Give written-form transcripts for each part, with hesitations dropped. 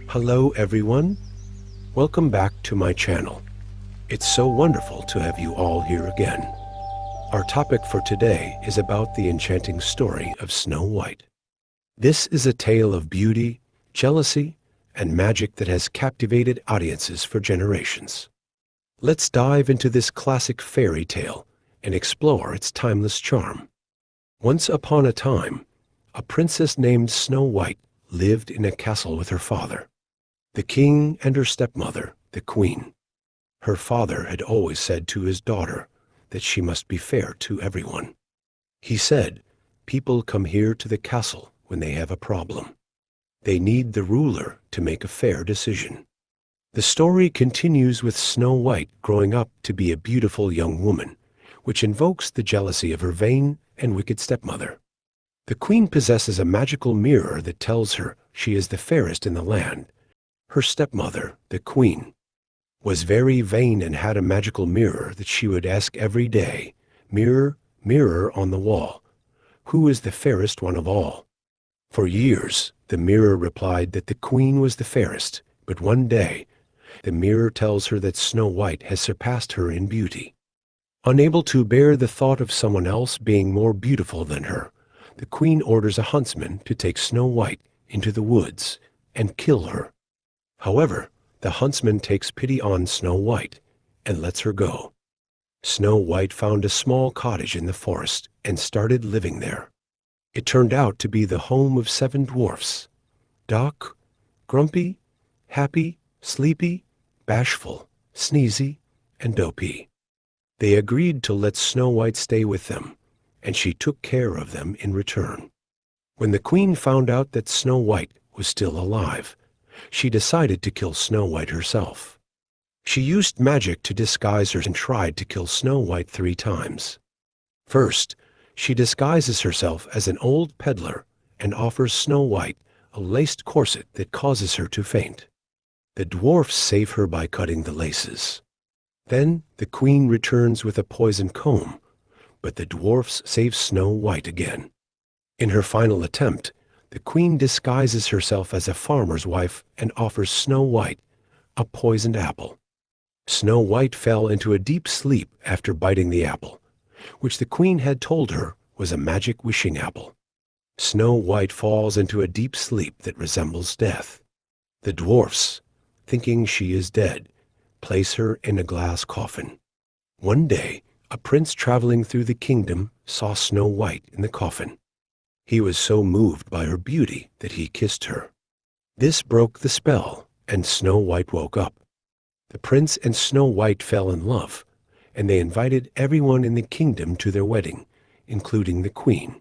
Hello everyone, welcome back to my channel. It's so wonderful to have you all here again. Our topic for today is about the enchanting story of Snow White. This is a tale of beauty, jealousy, and magic that has captivated audiences for generations. Let's dive into this classic fairy tale and explore its timeless charm. Once upon a time, a princess named Snow White lived in a castle with her father, the king, and her stepmother, the queen. Her father had always said to his daughter that she must be fair to everyone. He said, "People come here to the castle when they have a problem. They need the ruler to make a fair decision." The story continues with Snow White growing up to be a beautiful young woman, which invokes the jealousy of her vain and wicked stepmother. The queen possesses a magical mirror that tells her she is the fairest in the land. Her stepmother, the queen, was very vain and had a magical mirror that she would ask every day, "Mirror, mirror on the wall, who is the fairest one of all?" For years, the mirror replied that the queen was the fairest, but one day, the mirror tells her that Snow White has surpassed her in beauty. Unable to bear the thought of someone else being more beautiful than her, the queen orders a huntsman to take Snow White into the woods and kill her. However, the huntsman takes pity on Snow White and lets her go. Snow White found a small cottage in the forest and started living there. It turned out to be the home of 7 dwarfs: Doc, Grumpy, Happy, Sleepy, Bashful, Sneezy, and Dopey. They agreed to let Snow White stay with them, and she took care of them in return. When the queen found out that Snow White was still alive, she decided to kill Snow White herself. She used magic to disguise her and tried to kill Snow White 3 times. First, she disguises herself as an old peddler and offers Snow White a laced corset that causes her to faint. The dwarfs save her by cutting the laces. Then the queen returns with a poisoned comb, but the dwarfs save Snow White again. In her final attempt, the queen disguises herself as a farmer's wife and offers Snow White a poisoned apple. Snow White fell into a deep sleep after biting the apple, which the queen had told her was a magic wishing apple. Snow White falls into a deep sleep that resembles death. The dwarfs, thinking she is dead, place her in a glass coffin. One day, a prince traveling through the kingdom saw Snow White in the coffin. He was so moved by her beauty that he kissed her. This broke the spell, and Snow White woke up. The prince and Snow White fell in love, and they invited everyone in the kingdom to their wedding, including the queen.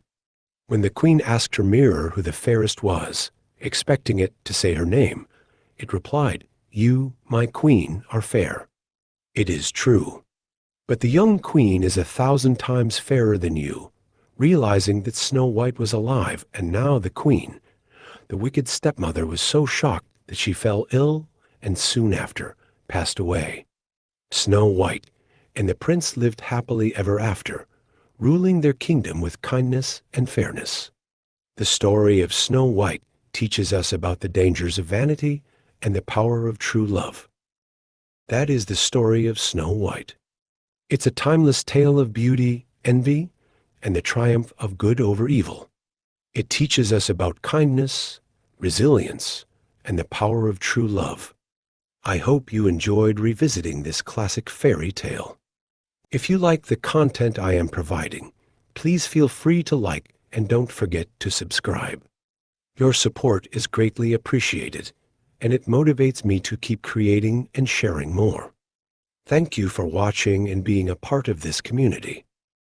When the queen asked her mirror who the fairest was, expecting it to say her name, it replied, "You, my queen, are fair." It is true. But the young queen is 1,000 times fairer than you. Realizing that Snow White was alive and now the queen, the wicked stepmother was so shocked that she fell ill and soon after passed away. Snow White and the prince lived happily ever after, ruling their kingdom with kindness and fairness. The story of Snow White teaches us about the dangers of vanity and the power of true love. That is the story of Snow White. It's a timeless tale of beauty, envy, and the triumph of good over evil. It teaches us about kindness, resilience, and the power of true love. I hope you enjoyed revisiting this classic fairy tale. If you like the content I am providing, please feel free to like and don't forget to subscribe. Your support is greatly appreciated, and it motivates me to keep creating and sharing more. Thank you for watching and being a part of this community.